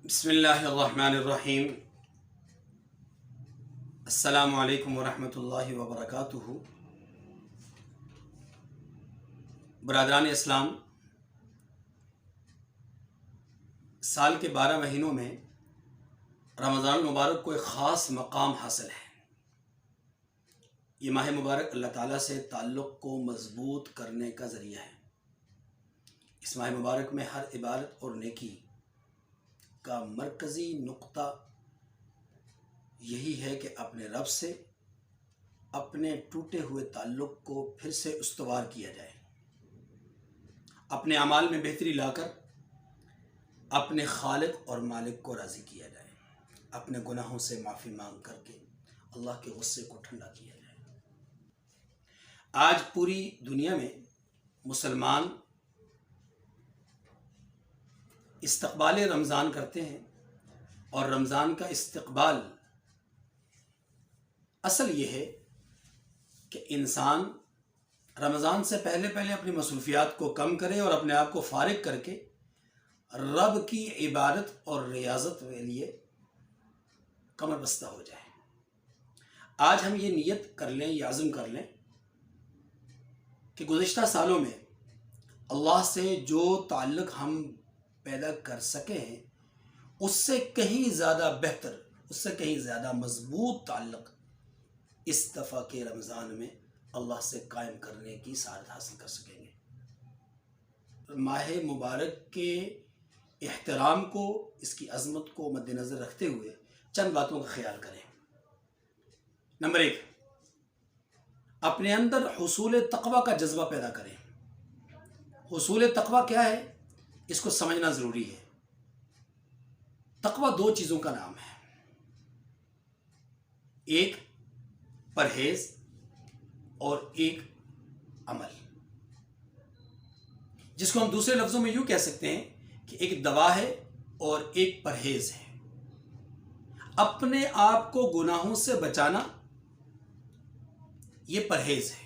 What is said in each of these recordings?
بسم اللہ الرحمن الرحیم۔ السلام علیکم ورحمۃ اللہ وبرکاتہ۔ برادران اسلام، سال کے 12 مہینوں میں رمضان المبارک کو ایک خاص مقام حاصل ہے۔ یہ ماہ مبارک اللہ تعالیٰ سے تعلق کو مضبوط کرنے کا ذریعہ ہے۔ اس ماہ مبارک میں ہر عبادت اور نیکی کا مرکزی نقطہ یہی ہے کہ اپنے رب سے اپنے ٹوٹے ہوئے تعلق کو پھر سے استوار کیا جائے، اپنے اعمال میں بہتری لا کر اپنے خالق اور مالک کو راضی کیا جائے، اپنے گناہوں سے معافی مانگ کر کے اللہ کے غصے کو ٹھنڈا کیا جائے۔ آج پوری دنیا میں مسلمان استقبال رمضان کرتے ہیں، اور رمضان کا استقبال اصل یہ ہے کہ انسان رمضان سے پہلے اپنی مصروفیات کو کم کرے اور اپنے آپ کو فارغ کر کے رب کی عبادت اور ریاضت کے لیے کمر بستہ ہو جائے۔ آج ہم یہ نیت کر لیں، یہ عزم کر لیں کہ گزشتہ سالوں میں اللہ سے جو تعلق ہم پیدا کر سکے ہیں، اس سے کہیں زیادہ بہتر، اس سے کہیں زیادہ مضبوط تعلق اس دفعہ کے رمضان میں اللہ سے قائم کرنے کی سعادت حاصل کر سکیں گے۔ ماہ مبارک کے احترام کو، اس کی عظمت کو مد نظر رکھتے ہوئے چند باتوں کا خیال کریں۔ نمبر 1، اپنے اندر حصول تقوی کا جذبہ پیدا کریں۔ حصول تقوی کیا ہے، اس کو سمجھنا ضروری ہے۔ تقوی 2 چیزوں کا نام ہے، ایک پرہیز اور ایک عمل، جس کو ہم دوسرے لفظوں میں یوں کہہ سکتے ہیں کہ ایک دوا ہے اور ایک پرہیز ہے۔ اپنے آپ کو گناہوں سے بچانا یہ پرہیز ہے،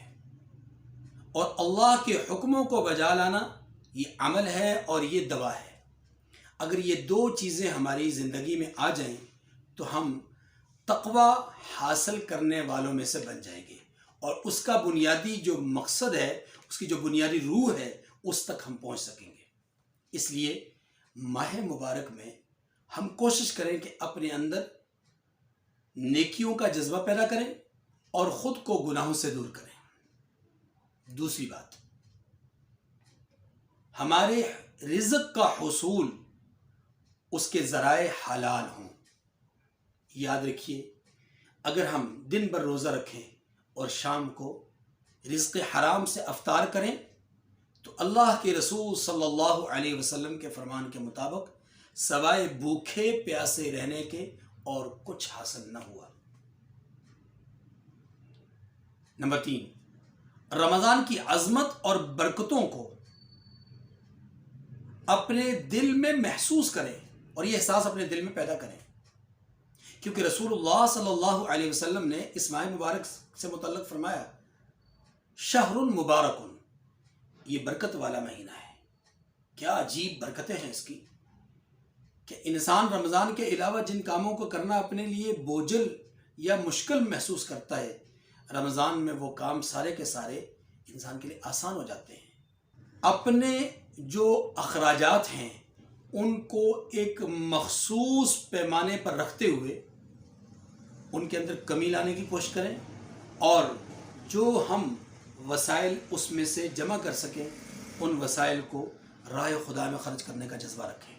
اور اللہ کے حکموں کو بجا لانا یہ عمل ہے اور یہ دوا ہے۔ اگر یہ 2 چیزیں ہماری زندگی میں آ جائیں تو ہم تقوی حاصل کرنے والوں میں سے بن جائیں گے، اور اس کا بنیادی جو مقصد ہے، اس کی جو بنیادی روح ہے، اس تک ہم پہنچ سکیں گے۔ اس لیے ماہ مبارک میں ہم کوشش کریں کہ اپنے اندر نیکیوں کا جذبہ پیدا کریں اور خود کو گناہوں سے دور کریں۔ دوسری بات، ہمارے رزق کا حصول اس کے ذرائع حلال ہوں۔ یاد رکھیے، اگر ہم دن بھر روزہ رکھیں اور شام کو رزق حرام سے افطار کریں تو اللہ کے رسول صلی اللہ علیہ وسلم کے فرمان کے مطابق سوائے بھوکے پیاسے رہنے کے اور کچھ حاصل نہ ہوا۔ نمبر 3، رمضان کی عظمت اور برکتوں کو اپنے دل میں محسوس کریں اور یہ احساس اپنے دل میں پیدا کریں، کیونکہ رسول اللہ صلی اللہ علیہ وسلم نے اس ماہ مبارک سے متعلق فرمایا، شہر مبارک، یہ برکت والا مہینہ ہے۔ کیا عجیب برکتیں ہیں اس کی کہ انسان رمضان کے علاوہ جن کاموں کو کرنا اپنے لیے بوجھل یا مشکل محسوس کرتا ہے، رمضان میں وہ کام سارے کے سارے انسان کے لیے آسان ہو جاتے ہیں۔ اپنے جو اخراجات ہیں ان کو ایک مخصوص پیمانے پر رکھتے ہوئے ان کے اندر کمی لانے کی کوشش کریں، اور جو ہم وسائل اس میں سے جمع کر سکیں ان وسائل کو راہ خدا میں خرچ کرنے کا جذبہ رکھیں۔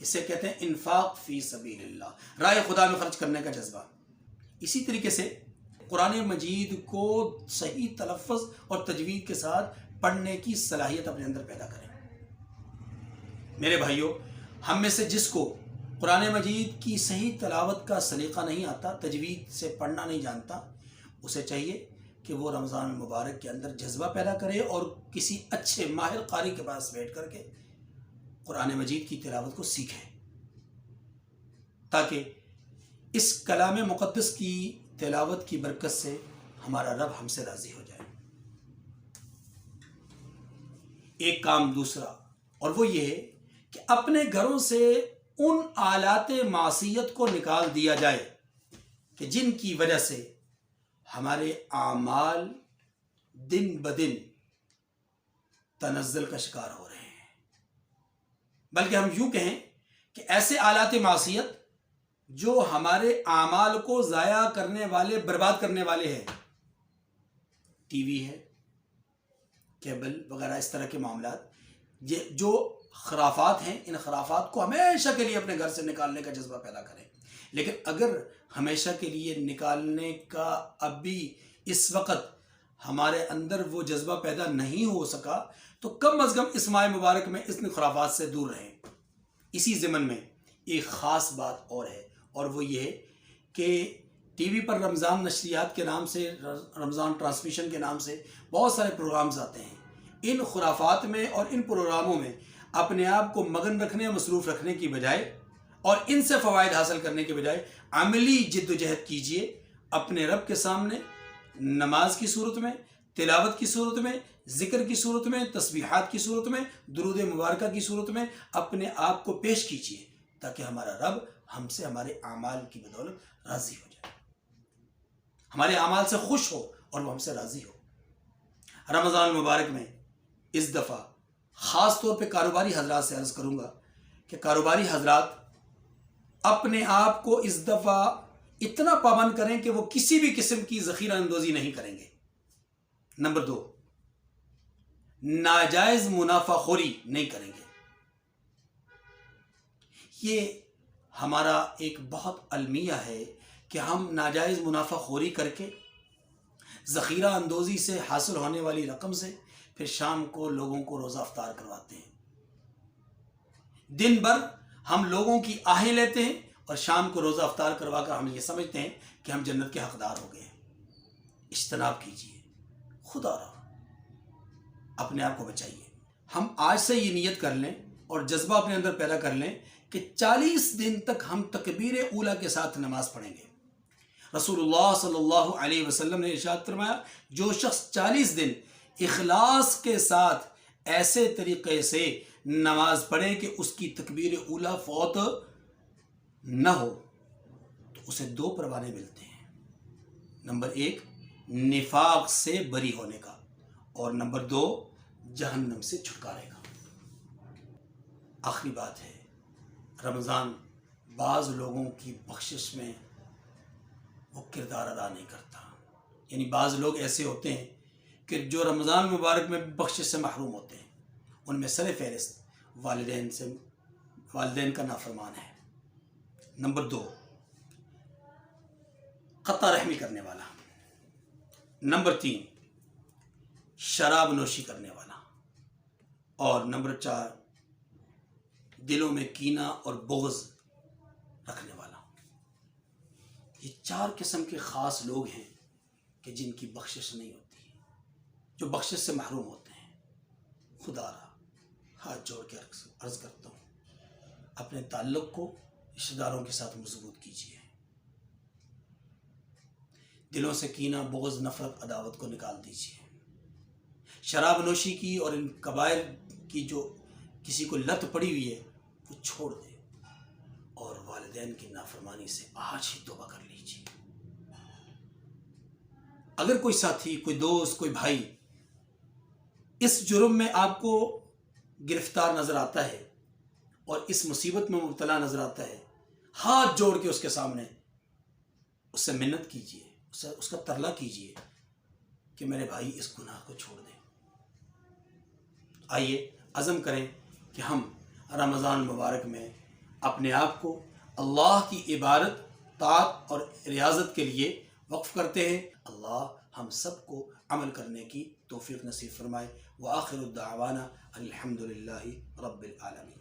اسے کہتے ہیں انفاق فی سبیل اللہ، راہ خدا میں خرچ کرنے کا جذبہ۔ اسی طریقے سے قرآن مجید کو صحیح تلفظ اور تجوید کے ساتھ پڑھنے کی صلاحیت اپنے اندر پیدا کریں۔ میرے بھائیوں، ہم میں سے جس کو قرآن مجید کی صحیح تلاوت کا سلیقہ نہیں آتا، تجوید سے پڑھنا نہیں جانتا، اسے چاہیے کہ وہ رمضان المبارک کے اندر جذبہ پیدا کرے اور کسی اچھے ماہر قاری کے پاس بیٹھ کر کے قرآن مجید کی تلاوت کو سیکھے، تاکہ اس کلام مقدس کی تلاوت کی برکت سے ہمارا رب ہم سے راضی ہو جائے۔ ایک کام دوسرا، اور وہ یہ ہے کہ اپنے گھروں سے ان آلات معصیت کو نکال دیا جائے کہ جن کی وجہ سے ہمارے اعمال دن بدن تنزل کا شکار ہو رہے ہیں، بلکہ ہم یوں کہیں کہ ایسے آلات معصیت جو ہمارے اعمال کو ضائع کرنے والے، برباد کرنے والے ہیں، ٹی وی ہے، کیبل وغیرہ اس طرح کے معاملات، جو خرافات ہیں، ان خرافات کو ہمیشہ کے لیے اپنے گھر سے نکالنے کا جذبہ پیدا کریں۔ لیکن اگر ہمیشہ کے لیے نکالنے کا اب بھی اس وقت ہمارے اندر وہ جذبہ پیدا نہیں ہو سکا تو کم از کم اس ماہ مبارک میں اس خرافات سے دور رہیں۔ اسی ضمن میں ایک خاص بات اور ہے، اور وہ یہ ہے کہ ٹی وی پر رمضان نشریات کے نام سے، رمضان ٹرانسمیشن کے نام سے بہت سارے پروگرامز آتے ہیں۔ ان خرافات میں اور ان پروگراموں میں اپنے آپ کو مگن رکھنے، مصروف رکھنے کی بجائے اور ان سے فوائد حاصل کرنے کے بجائے عملی جد و جہد کیجئے، اپنے رب کے سامنے نماز کی صورت میں، تلاوت کی صورت میں، ذکر کی صورت میں، تسبیحات کی صورت میں، درود مبارکہ کی صورت میں اپنے آپ کو پیش کیجئے، تاکہ ہمارا رب ہم سے ہمارے اعمال کی بدولت راضی ہو جائے، ہمارے اعمال سے خوش ہو اور وہ ہم سے راضی ہو۔ رمضان المبارک میں اس دفعہ خاص طور پہ کاروباری حضرات سے عرض کروں گا کہ کاروباری حضرات اپنے آپ کو اس دفعہ اتنا پابند کریں کہ وہ کسی بھی قسم کی ذخیرہ اندوزی نہیں کریں گے۔ نمبر 2، ناجائز منافع خوری نہیں کریں گے۔ یہ ہمارا ایک بہت المیہ ہے کہ ہم ناجائز منافع خوری کر کے ذخیرہ اندوزی سے حاصل ہونے والی رقم سے پھر شام کو لوگوں کو روزہ افطار کرواتے ہیں۔ دن بھر ہم لوگوں کی آہیں لیتے ہیں اور شام کو روزہ افطار کروا کر ہم یہ سمجھتے ہیں کہ ہم جنت کے حقدار ہو گئے ہیں۔ اجتناب کیجیے، خدا را اپنے آپ کو بچائیے۔ ہم آج سے یہ نیت کر لیں اور جذبہ اپنے اندر پیدا کر لیں کہ 40 دن تک ہم تکبیر اولیٰ کے ساتھ نماز پڑھیں گے۔ رسول اللہ صلی اللہ علیہ وسلم نے ارشاد فرمایا، جو شخص 40 دن اخلاص کے ساتھ ایسے طریقے سے نماز پڑھے کہ اس کی تکبیر اولیٰ فوت نہ ہو تو اسے 2 پروانے ملتے ہیں۔ نمبر 1 نفاق سے بری ہونے کا، اور نمبر 2 جہنم سے چھٹکارے کا۔ آخری بات ہے، رمضان بعض لوگوں کی بخشش میں وہ کردار ادا نہیں کرتا، یعنی بعض لوگ ایسے ہوتے ہیں کہ جو رمضان مبارک میں بخشش سے محروم ہوتے ہیں، ان میں سر فہرست والدین کا نافرمان ہے۔ نمبر 2 قطع رحمی کرنے والا۔ نمبر 3 شراب نوشی کرنے والا، اور نمبر 4 دلوں میں کینہ اور بغض رکھنے والا۔ یہ 4 قسم کے خاص لوگ ہیں کہ جن کی بخشش نہیں ہوتی، جو بخشش سے محروم ہوتے ہیں۔ خدا را ہاتھ جوڑ کے عرض کرتا ہوں، اپنے تعلق کو رشتہ داروں کے ساتھ مضبوط کیجیے، دلوں سے کینہ، بغض، نفرت، عداوت کو نکال دیجیے، شراب نوشی کی اور ان کبائر کی جو کسی کو لت پڑی ہوئی ہے وہ چھوڑ دے، اور والدین کی نافرمانی سے آج ہی توبہ کر لیجیے۔ اگر کوئی ساتھی، کوئی دوست، کوئی بھائی اس جرم میں آپ کو گرفتار نظر آتا ہے اور اس مصیبت میں مبتلا نظر آتا ہے، ہاتھ جوڑ کے اس کے سامنے اس سے منت کیجیے، اس کا ترلا کیجیے کہ میرے بھائی اس گناہ کو چھوڑ دیں۔ آئیے عزم کریں کہ ہم رمضان مبارک میں اپنے آپ کو اللہ کی عبادت، طاعت اور ریاضت کے لیے وقف کرتے ہیں۔ اللہ ہم سب کو عمل کرنے کی توفیق نصیب فرمائے۔ وآخر الدعوانا الحمدللہ رب العالمین۔